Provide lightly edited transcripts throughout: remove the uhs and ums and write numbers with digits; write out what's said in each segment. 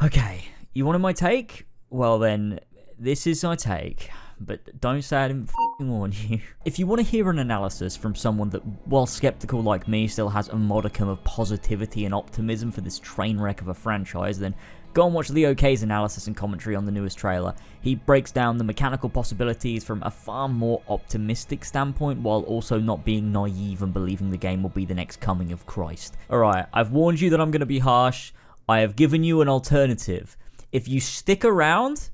Okay, you wanted my take? Well then, this is my take. But don't say I didn't f***ing warn you. If you want to hear an analysis from someone that, while skeptical like me, still has a modicum of positivity and optimism for this train wreck of a franchise, then go and watch Leo K's analysis and commentary on the newest trailer. He breaks down the mechanical possibilities from a far more optimistic standpoint, while also not being naive and believing the game will be the next coming of Christ. Alright, I've warned you that I'm going to be harsh. I have given you an alternative. If you stick around,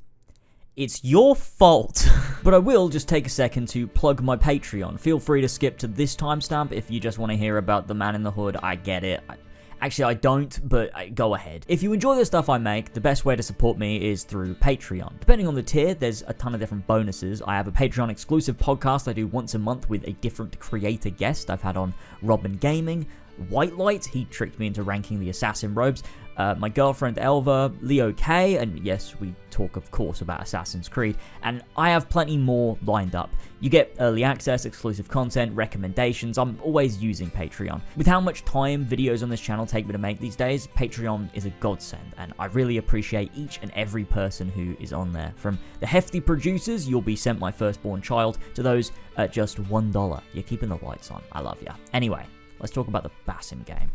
it's your fault. But I will just take a second to plug my Patreon. Feel free to skip to this timestamp if you just want to hear about the man in the hood. I get it. Actually, I don't, but go ahead. If you enjoy the stuff I make, the best way to support me is through Patreon. Depending on the tier, there's a ton of different bonuses. I have a Patreon exclusive podcast I do once a month with a different creator guest. I've had on Robin Gaming, White Light, he tricked me into ranking the assassin robes, my girlfriend Elva, Leo K, and yes, we talk of course about Assassin's Creed, and I have plenty more lined up. You get early access, exclusive content, recommendations. I'm always using Patreon. With how much time videos on this channel take me to make these days, Patreon is a godsend, and I really appreciate each and every person who is on there. From the hefty producers, you'll be sent my firstborn child, to those at just $1. You're keeping the lights on. I love ya. Anyway, let's talk about the Basim game.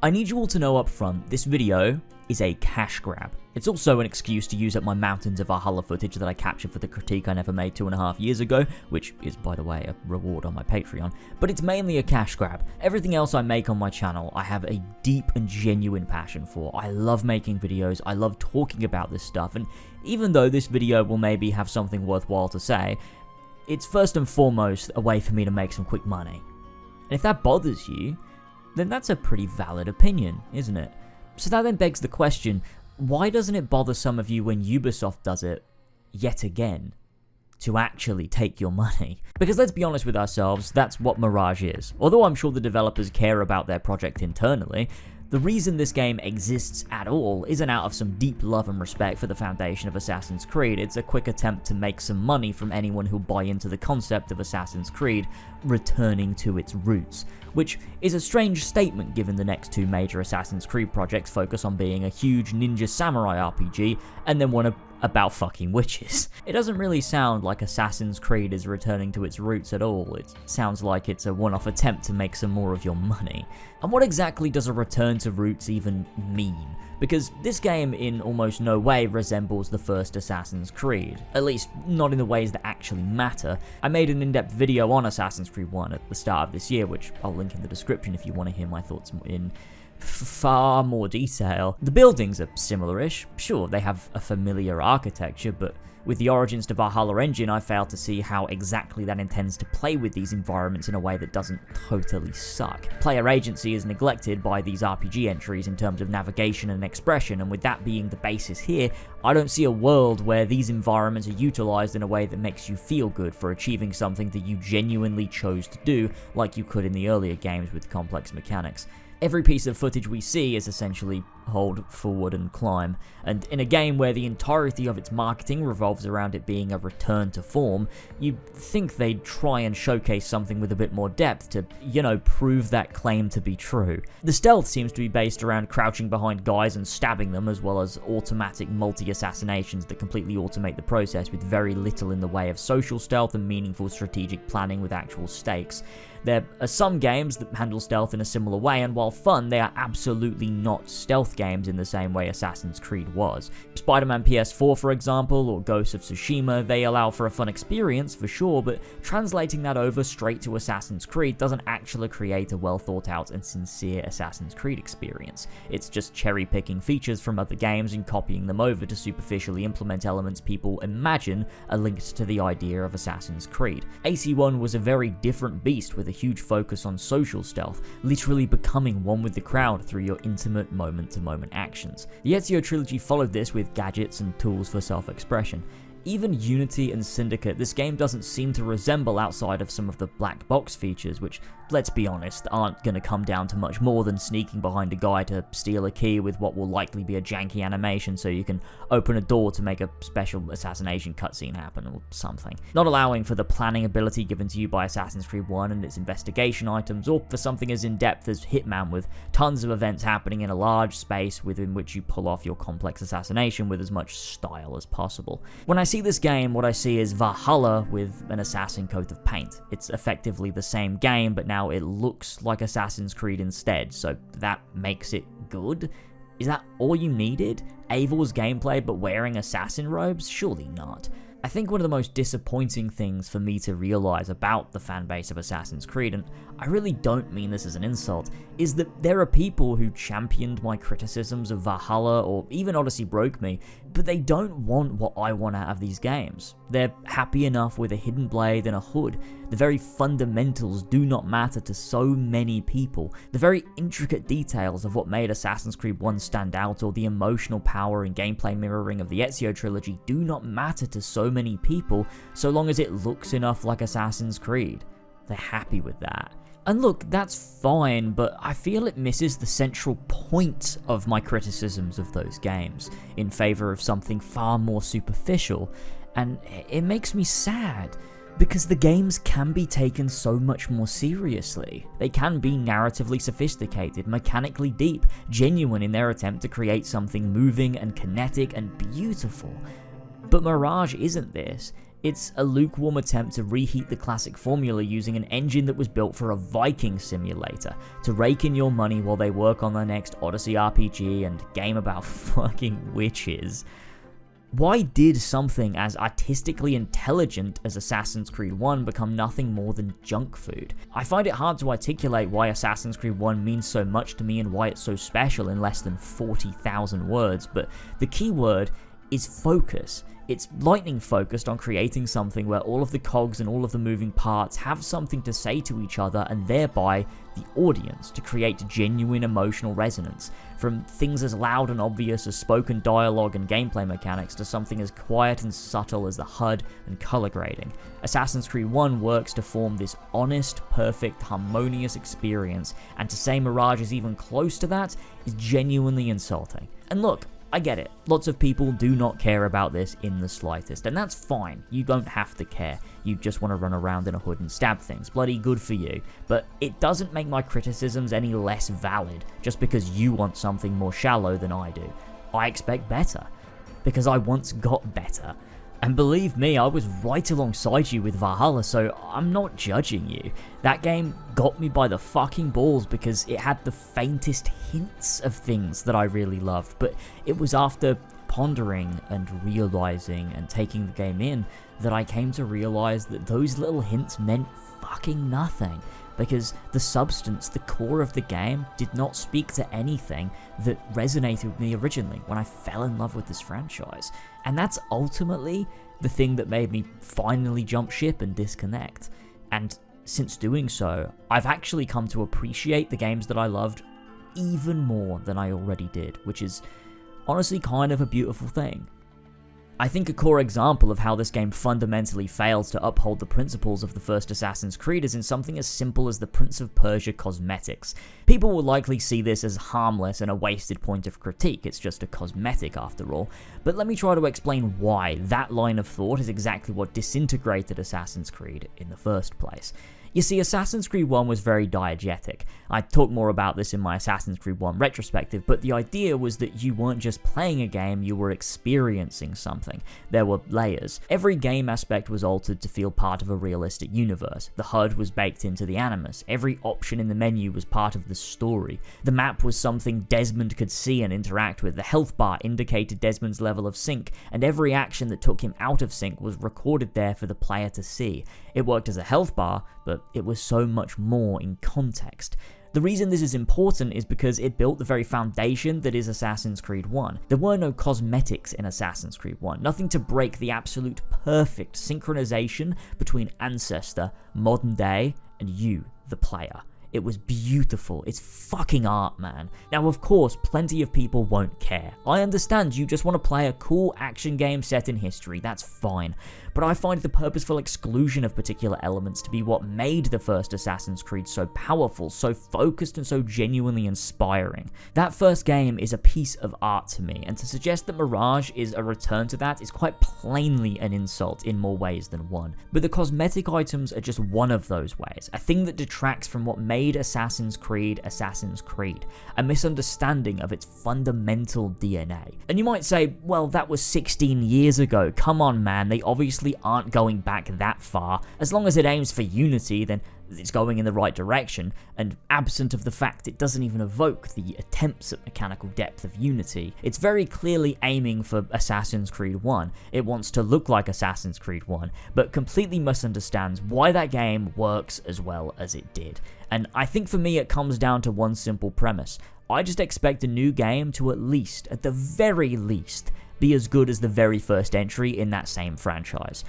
I need you all to know up front, this video is a cash grab. It's also an excuse to use up my Mountains of Valhalla footage that I captured for the critique I never made 2.5 years ago, which is, by the way, a reward on my Patreon, but it's mainly a cash grab. Everything else I make on my channel, I have a deep and genuine passion for. I love making videos, I love talking about this stuff, and even though this video will maybe have something worthwhile to say, it's first and foremost a way for me to make some quick money. And if that bothers you, then that's a pretty valid opinion, isn't it? So that then begs the question, why doesn't it bother some of you when Ubisoft does it, yet again, to actually take your money? Because let's be honest with ourselves, that's what Mirage is. Although I'm sure the developers care about their project internally, the reason this game exists at all isn't out of some deep love and respect for the foundation of Assassin's Creed. It's a quick attempt to make some money from anyone who'll buy into the concept of Assassin's Creed returning to its roots, which is a strange statement given the next two major Assassin's Creed projects focus on being a huge ninja samurai RPG and then one about fucking witches. It doesn't really sound like Assassin's Creed is returning to its roots at all. It sounds like it's a one-off attempt to make some more of your money. And what exactly does a return to roots even mean? Because this game in almost no way resembles the first Assassin's Creed, at least not in the ways that actually matter. I made an in-depth video on Assassin's Creed 1 at the start of this year, which I'll link in the description if you want to hear my thoughts in far more detail. The buildings are similar-ish. Sure, they have a familiar architecture, but with the Origins to Valhalla engine, I failed to see how exactly that intends to play with these environments in a way that doesn't totally suck. Player agency is neglected by these RPG entries in terms of navigation and expression, and with that being the basis here, I don't see a world where these environments are utilized in a way that makes you feel good for achieving something that you genuinely chose to do, like you could in the earlier games with complex mechanics. Every piece of footage we see is essentially hold, forward, and climb, and in a game where the entirety of its marketing revolves around it being a return to form, you'd think they'd try and showcase something with a bit more depth to, prove that claim to be true. The stealth seems to be based around crouching behind guys and stabbing them, as well as automatic multi-assassinations that completely automate the process with very little in the way of social stealth and meaningful strategic planning with actual stakes. There are some games that handle stealth in a similar way, and while fun, they are absolutely not stealth games in the same way Assassin's Creed was. Spider-Man PS4, for example, or Ghost of Tsushima, they allow for a fun experience, for sure, but translating that over straight to Assassin's Creed doesn't actually create a well-thought-out and sincere Assassin's Creed experience. It's just cherry-picking features from other games and copying them over to superficially implement elements people imagine are linked to the idea of Assassin's Creed. AC1 was a very different beast with a huge focus on social stealth, literally becoming one with the crowd through your intimate moment-to-moment actions. The Ezio trilogy followed this with gadgets and tools for self-expression. Even Unity and Syndicate, this game doesn't seem to resemble outside of some of the black box features, which let's be honest, aren't going to come down to much more than sneaking behind a guy to steal a key with what will likely be a janky animation so you can open a door to make a special assassination cutscene happen or something. Not allowing for the planning ability given to you by Assassin's Creed 1 and its investigation items, or for something as in-depth as Hitman with tons of events happening in a large space within which you pull off your complex assassination with as much style as possible. When I see this game, what I see is Valhalla with an assassin coat of paint. It's effectively the same game, but now it looks like Assassin's Creed instead, so that makes it good? Is that all you needed? Eivor's gameplay but wearing assassin robes? Surely not. I think one of the most disappointing things for me to realize about the fanbase of Assassin's Creed, and I really don't mean this as an insult, is that there are people who championed my criticisms of Valhalla or even Odyssey Broke Me, but they don't want what I want out of these games. They're happy enough with a hidden blade and a hood. The very fundamentals do not matter to so many people. The very intricate details of what made Assassin's Creed 1 stand out, or the emotional power and gameplay mirroring of the Ezio trilogy, do not matter to so many people, so long as it looks enough like Assassin's Creed. They're happy with that. And look, that's fine, but I feel it misses the central point of my criticisms of those games, in favor of something far more superficial, and it makes me sad, because the games can be taken so much more seriously. They can be narratively sophisticated, mechanically deep, genuine in their attempt to create something moving and kinetic and beautiful. But Mirage isn't this. It's a lukewarm attempt to reheat the classic formula using an engine that was built for a Viking simulator, to rake in your money while they work on their next Odyssey RPG and game about fucking witches. Why did something as artistically intelligent as Assassin's Creed 1 become nothing more than junk food? I find it hard to articulate why Assassin's Creed 1 means so much to me and why it's so special in less than 40,000 words, but the key word is focus. It's lightning focused on creating something where all of the cogs and all of the moving parts have something to say to each other, and thereby the audience, to create genuine emotional resonance. From things as loud and obvious as spoken dialogue and gameplay mechanics to something as quiet and subtle as the HUD and color grading. Assassin's Creed 1 works to form this honest, perfect, harmonious experience, and to say Mirage is even close to that is genuinely insulting. And look, I get it, lots of people do not care about this in the slightest, and that's fine. You don't have to care. You just want to run around in a hood and stab things. Bloody good for you. But it doesn't make my criticisms any less valid just because you want something more shallow than I do. I expect better, because I once got better. And believe me, I was right alongside you with Valhalla, so I'm not judging you. That game got me by the fucking balls because it had the faintest hints of things that I really loved, but it was after pondering and realizing and taking the game in that I came to realize that those little hints meant fucking nothing, because the substance, the core of the game, did not speak to anything that resonated with me originally when I fell in love with this franchise. And that's ultimately the thing that made me finally jump ship and disconnect. And since doing so, I've actually come to appreciate the games that I loved even more than I already did, which is honestly kind of a beautiful thing. I think a core example of how this game fundamentally fails to uphold the principles of the first Assassin's Creed is in something as simple as the Prince of Persia cosmetics. People will likely see this as harmless and a wasted point of critique, it's just a cosmetic after all, but let me try to explain why that line of thought is exactly what disintegrated Assassin's Creed in the first place. You see, Assassin's Creed 1 was very diegetic. I talk more about this in my Assassin's Creed 1 retrospective, but the idea was that you weren't just playing a game, you were experiencing something. There were layers. Every game aspect was altered to feel part of a realistic universe. The HUD was baked into the animus. Every option in the menu was part of the story. The map was something Desmond could see and interact with. The health bar indicated Desmond's level of sync, and every action that took him out of sync was recorded there for the player to see. It worked as a health bar, but it was so much more in context. The reason this is important is because it built the very foundation that is Assassin's Creed 1. There were no cosmetics in Assassin's Creed 1, nothing to break the absolute perfect synchronization between Ancestor, modern day, and you, the player. It was beautiful. It's fucking art, man. Now, of course, plenty of people won't care. I understand you just want to play a cool action game set in history, that's fine. But I find the purposeful exclusion of particular elements to be what made the first Assassin's Creed so powerful, so focused, and so genuinely inspiring. That first game is a piece of art to me, and to suggest that Mirage is a return to that is quite plainly an insult in more ways than one. But the cosmetic items are just one of those ways, a thing that detracts from what made Assassin's Creed, a misunderstanding of its fundamental DNA. And you might say, well, that was 16 years ago, come on man, they obviously aren't going back that far. As long as it aims for unity, then it's going in the right direction, and absent of the fact it doesn't even evoke the attempts at mechanical depth of Unity, it's very clearly aiming for Assassin's Creed 1. It wants to look like Assassin's Creed 1, but completely misunderstands why that game works as well as it did. And I think for me it comes down to one simple premise. I just expect a new game to at the very least, be as good as the very first entry in that same franchise.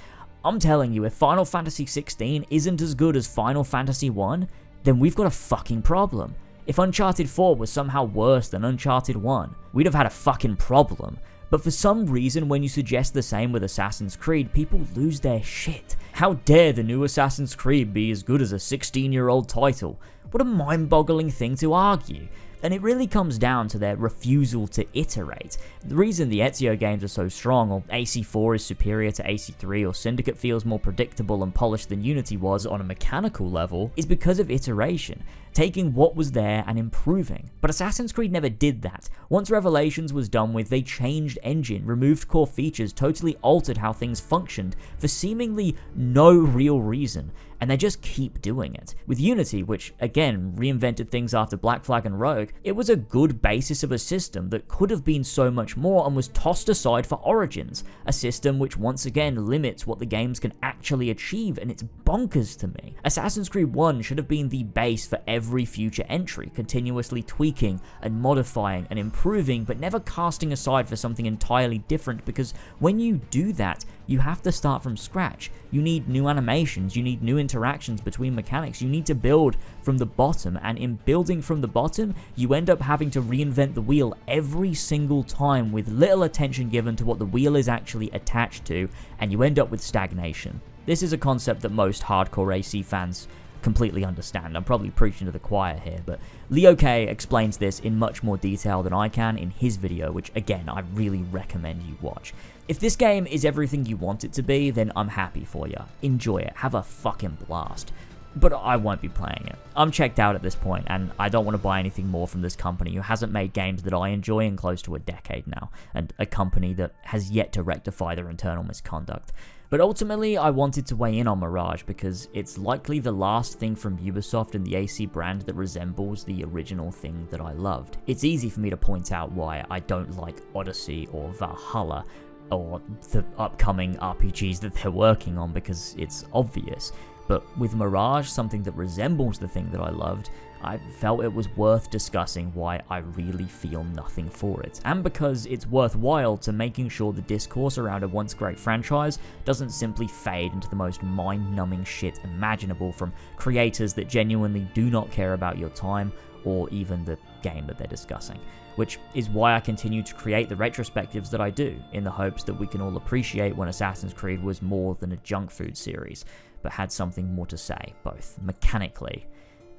I'm telling you, if Final Fantasy 16 isn't as good as Final Fantasy 1, then we've got a fucking problem. If Uncharted 4 was somehow worse than Uncharted 1, we'd have had a fucking problem. But for some reason, when you suggest the same with Assassin's Creed, people lose their shit. How dare the new Assassin's Creed be as good as a 16-year-old title? What a mind-boggling thing to argue. And it really comes down to their refusal to iterate. The reason the Ezio games are so strong, or AC4 is superior to AC3, or Syndicate feels more predictable and polished than Unity was on a mechanical level, is because of iteration, taking what was there and improving. But Assassin's Creed never did that. Once Revelations was done with, they changed engine, removed core features, totally altered how things functioned for seemingly no real reason. And they just keep doing it. With Unity, which again reinvented things after Black Flag and Rogue, it was a good basis of a system that could have been so much more and was tossed aside for Origins, a system which once again limits what the games can actually achieve, and it's bonkers to me. Assassin's Creed 1 should have been the base for every future entry, continuously tweaking and modifying and improving, but never casting aside for something entirely different, because when you do that, you have to start from scratch. You need new animations, you need new interactions between mechanics, you need to build from the bottom, and in building from the bottom, you end up having to reinvent the wheel every single time with little attention given to what the wheel is actually attached to, and you end up with stagnation. This is a concept that most hardcore AC fans completely understand. I'm probably preaching to the choir here, but Leo K explains this in much more detail than I can in his video, which again, I really recommend you watch. If this game is everything you want it to be, then I'm happy for you. Enjoy it, have a fucking blast. But I won't be playing it. I'm checked out at this point, and I don't want to buy anything more from this company who hasn't made games that I enjoy in close to a decade now, and a company that has yet to rectify their internal misconduct. But ultimately, I wanted to weigh in on Mirage because it's likely the last thing from Ubisoft and the AC brand that resembles the original thing that I loved. It's easy for me to point out why I don't like Odyssey or Valhalla, or the upcoming RPGs that they're working on, because it's obvious. But with Mirage, something that resembles the thing that I loved, I felt it was worth discussing why I really feel nothing for it, and because it's worthwhile to making sure the discourse around a once great franchise doesn't simply fade into the most mind-numbing shit imaginable from creators that genuinely do not care about your time or even the game that they're discussing. Which is why I continue to create the retrospectives that I do, in the hopes that we can all appreciate when Assassin's Creed was more than a junk food series, but had something more to say, both mechanically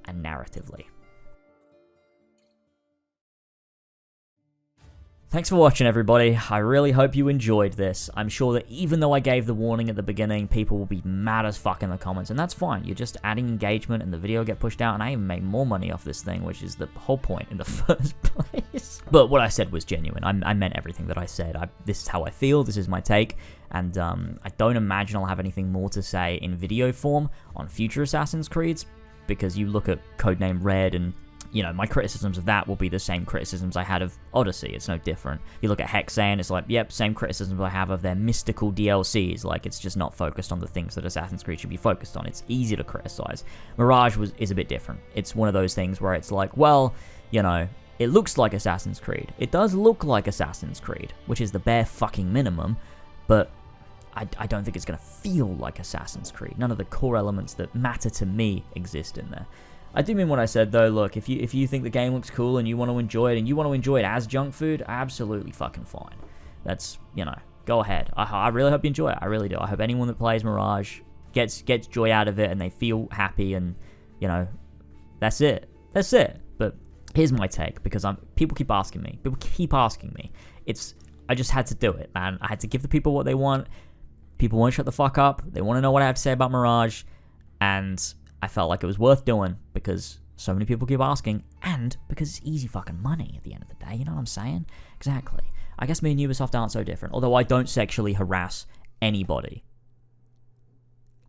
and narratively. Thanks for watching, everybody. I really hope you enjoyed this. I'm sure that even though I gave the warning at the beginning, people will be mad as fuck in the comments, and that's fine. You're just adding engagement and the video will get pushed out, and I even make more money off this thing, which is the whole point in the first place. But what I said was genuine. I meant everything that I said. This is how I feel, this is my take, and I don't imagine I'll have anything more to say in video form on future Assassin's Creeds, because you look at Codename Red and you know, my criticisms of that will be the same criticisms I had of Odyssey. It's no different. You look at Hexane, it's like, yep, same criticisms I have of their mystical DLCs. Like, it's just not focused on the things that Assassin's Creed should be focused on. It's easy to criticize. Mirage is a bit different. It's one of those things where it's like, well, you know, it looks like Assassin's Creed. It does look like Assassin's Creed, which is the bare fucking minimum, but I don't think it's going to feel like Assassin's Creed. None of the core elements that matter to me exist in there. I do mean what I said though. Look, if you think the game looks cool and you want to enjoy it, and you want to enjoy it as junk food, absolutely fucking fine. That's, you know, go ahead. I really hope you enjoy it. I really do. I hope anyone that plays Mirage gets joy out of it and they feel happy, and, you know, that's it. That's it. But here's my take, because people keep asking me. I just had to do it, man. I had to give the people what they want. People won't shut the fuck up. They want to know what I have to say about Mirage, and I felt like it was worth doing because so many people keep asking, and because it's easy fucking money at the end of the day. You know what I'm saying? Exactly. I guess me and Ubisoft aren't so different, although I don't sexually harass anybody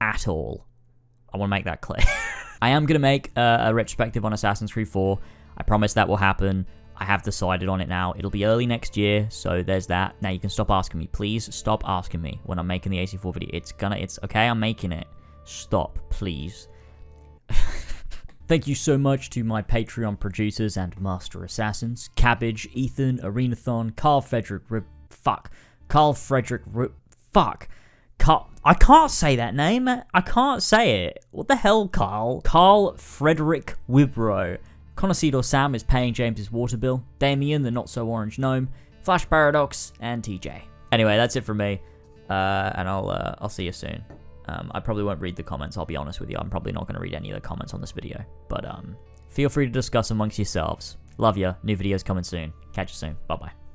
at all. I want to make that clear. I am going to make a retrospective on Assassin's Creed 4. I promise that will happen. I have decided on it now. It'll be early next year, so there's that. Now you can stop asking me. Please stop asking me when I'm making the AC4 video. It's okay, I'm making it. Stop, please. Thank you so much to my Patreon producers and master assassins: Cabbage, Ethan, Arenathon, I can't say that name. I can't say it. What the hell, Carl? Carl Frederick Wibro. Connoisseur Sam is paying James's water bill. Damien, the not-so-orange gnome. Flash Paradox, and TJ. Anyway, that's it from me, and I'll see you soon. I probably won't read the comments, I'll be honest with you. I'm probably not going to read any of the comments on this video. But feel free to discuss amongst yourselves. Love ya. New videos coming soon. Catch you soon. Bye-bye.